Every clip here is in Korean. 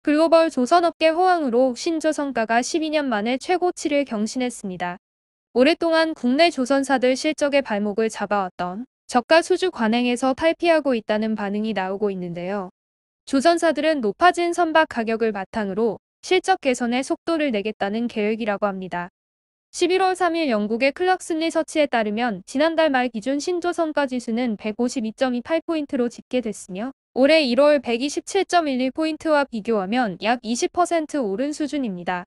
글로벌 조선업계 호황으로 신조선가가 12년 만에 최고치를 경신했습니다. 오랫동안 국내 조선사들 실적의 발목을 잡아왔던 저가 수주 관행에서 탈피하고 있다는 반응이 나오고 있는데요. 조선사들은 높아진 선박 가격을 바탕으로 실적 개선에 속도를 내겠다는 계획이라고 합니다. 11월 3일 영국의 클락슨 리서치에 따르면 지난달 말 기준 신조선가 지수는 152.28포인트로 집계됐으며 올해 1월 127.11포인트와 비교하면 약 20% 오른 수준입니다.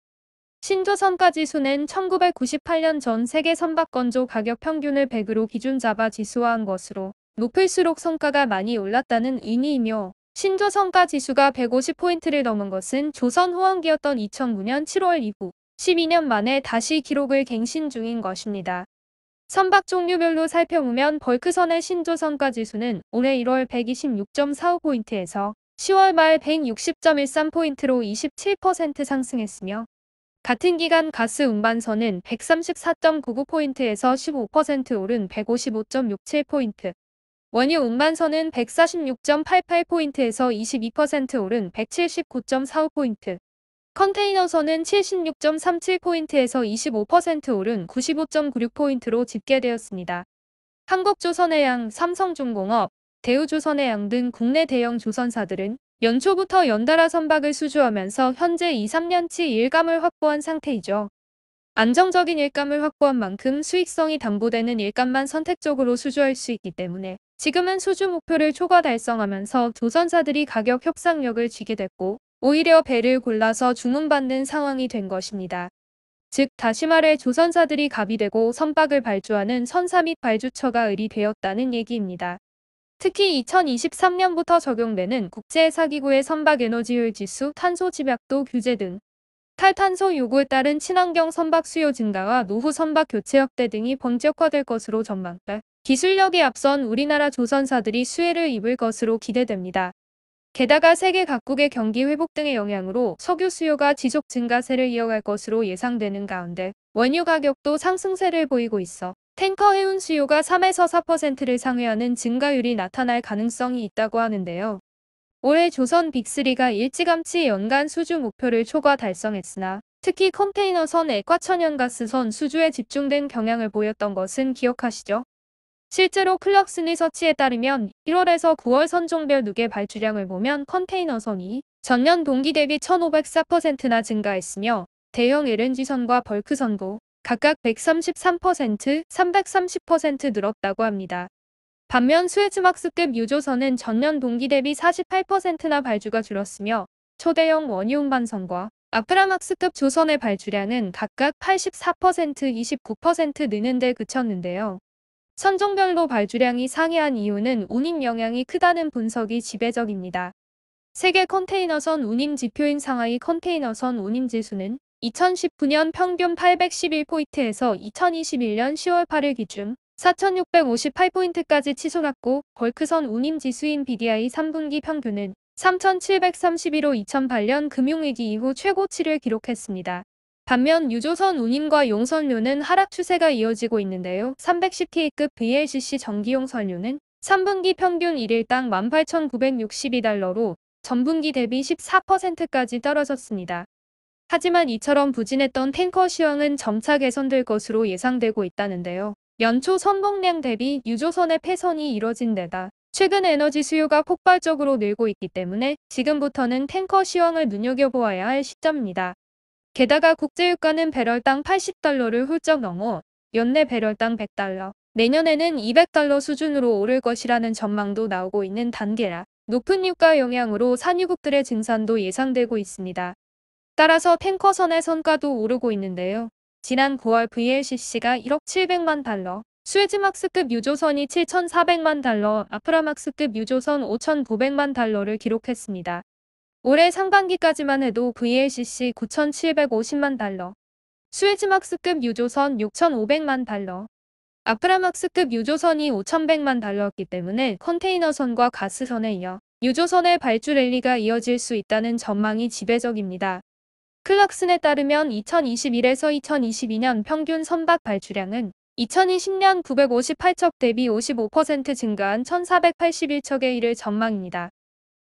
신조선가 지수는 1998년 전 세계 선박건조 가격 평균을 100으로 기준 잡아 지수화한 것으로 높을수록 성과가 많이 올랐다는 의미이며 신조선가 지수가 150포인트를 넘은 것은 조선 호황기였던 2009년 7월 이후 12년 만에 다시 기록을 갱신 중인 것입니다. 선박 종류별로 살펴보면 벌크선의 신조선가 지수는 올해 1월 126.45포인트에서 10월 말 160.13포인트로 27% 상승했으며 같은 기간 가스 운반선은 134.99포인트에서 15% 오른 155.67포인트, 원유 운반선은 146.88포인트에서 22% 오른 179.45포인트, 컨테이너선은 76.37포인트에서 25% 오른 95.96포인트로 집계되었습니다. 한국조선해양, 삼성중공업, 대우조선해양 등 국내 대형 조선사들은 연초부터 연달아 선박을 수주하면서 현재 2-3년치 일감을 확보한 상태이죠. 안정적인 일감을 확보한 만큼 수익성이 담보되는 일감만 선택적으로 수주할 수 있기 때문에 지금은 수주 목표를 초과 달성하면서 조선사들이 가격 협상력을 쥐게 됐고 오히려 배를 골라서 주문받는 상황이 된 것입니다. 즉 다시 말해 조선사들이 갑이 되고 선박을 발주하는 선사 및 발주처가 을이 되었다는 얘기입니다. 특히 2023년부터 적용되는 국제사기구의 선박에너지효율 지수, 탄소집약도 규제 등 탈탄소 요구에 따른 친환경 선박 수요 증가와 노후 선박 교체 확대 등이 본격화될 것으로 전망돼 기술력이 앞선 우리나라 조선사들이 수혜를 입을 것으로 기대됩니다. 게다가 세계 각국의 경기 회복 등의 영향으로 석유 수요가 지속 증가세를 이어갈 것으로 예상되는 가운데 원유 가격도 상승세를 보이고 있어 탱커 해운 수요가 3에서 4%를 상회하는 증가율이 나타날 가능성이 있다고 하는데요. 올해 조선 빅3가 일찌감치 연간 수주 목표를 초과 달성했으나 특히 컨테이너선 액화천연가스선 수주에 집중된 경향을 보였던 것은 기억하시죠? 실제로 클락슨 리서치에 따르면 1월에서 9월 선종별 누계 발주량을 보면 컨테이너선이 전년 동기 대비 1,504%나 증가했으며 대형 LNG선과 벌크선도 각각 133%, 330% 늘었다고 합니다. 반면 수에즈막스급 유조선은 전년 동기 대비 48%나 발주가 줄었으며 초대형 원유 운반선과 아프라막스급 조선의 발주량은 각각 84%, 29% 느는 데 그쳤는데요. 선종별로 발주량이 상회한 이유는 운임 영향이 크다는 분석이 지배적입니다. 세계 컨테이너선 운임 지표인 상하이 컨테이너선 운임 지수는 2019년 평균 811포인트에서 2021년 10월 8일 기준 4,658포인트까지 치솟았고 벌크선 운임 지수인 BDI 3분기 평균은 3,731로 2008년 금융위기 이후 최고치를 기록했습니다. 반면 유조선 운임과 용선료는 하락 추세가 이어지고 있는데요. 310K급 VLCC 전기용 선료는 3분기 평균 1일당 18,962달러로 전분기 대비 14%까지 떨어졌습니다. 하지만 이처럼 부진했던 탱커 시황은 점차 개선될 것으로 예상되고 있다는데요. 연초 선봉량 대비 유조선의 폐선이 이뤄진 데다 최근 에너지 수요가 폭발적으로 늘고 있기 때문에 지금부터는 탱커 시황을 눈여겨보아야 할 시점입니다. 게다가 국제유가는 배럴당 80달러를 훌쩍 넘어 연내 배럴당 100달러, 내년에는 200달러 수준으로 오를 것이라는 전망도 나오고 있는 단계라 높은 유가 영향으로 산유국들의 증산도 예상되고 있습니다. 따라서 탱커선의 선가도 오르고 있는데요. 지난 9월 VLCC가 1억 700만 달러, 수에즈막스급 유조선이 7,400만 달러, 아프라막스급 유조선 5,900만 달러를 기록했습니다. 올해 상반기까지만 해도 VLCC 9,750만 달러, 수에즈막스급 유조선 6,500만 달러, 아프라막스급 유조선이 5,100만 달러였기 때문에 컨테이너선과 가스선에 이어 유조선의 발주 랠리가 이어질 수 있다는 전망이 지배적입니다. 클락슨에 따르면 2021에서 2022년 평균 선박 발주량은 2020년 958척 대비 55% 증가한 1,481척에 이를 전망입니다.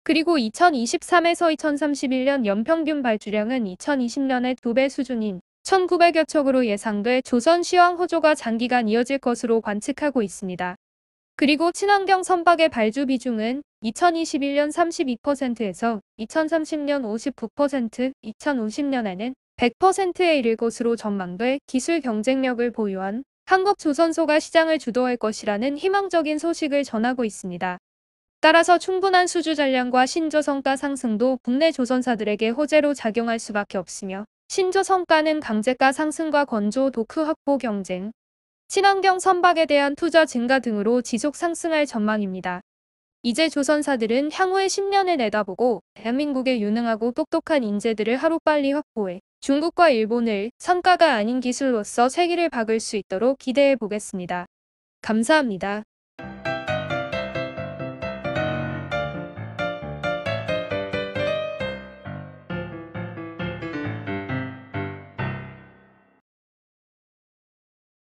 그리고 2023에서 2031년 연평균 발주량은 2020년의 2배 수준인 1900여 척으로 예상돼 조선 시황 호조가 장기간 이어질 것으로 관측하고 있습니다. 그리고 친환경 선박의 발주 비중은 2021년 32%에서 2030년 59%, 2050년에는 100%에 이를 것으로 전망돼 기술 경쟁력을 보유한 한국 조선소가 시장을 주도할 것이라는 희망적인 소식을 전하고 있습니다. 따라서 충분한 수주 전량과 신조성가 상승도 국내 조선사들에게 호재로 작용할 수밖에 없으며 신조성가는 강제가 상승과 건조 도크 확보 경쟁, 친환경 선박에 대한 투자 증가 등으로 지속 상승할 전망입니다. 이제 조선사들은 향후의 10년을 내다보고 대한민국의 유능하고 똑똑한 인재들을 하루빨리 확보해 중국과 일본을 성과가 아닌 기술로서 세기를 박을 수 있도록 기대해 보겠습니다. 감사합니다.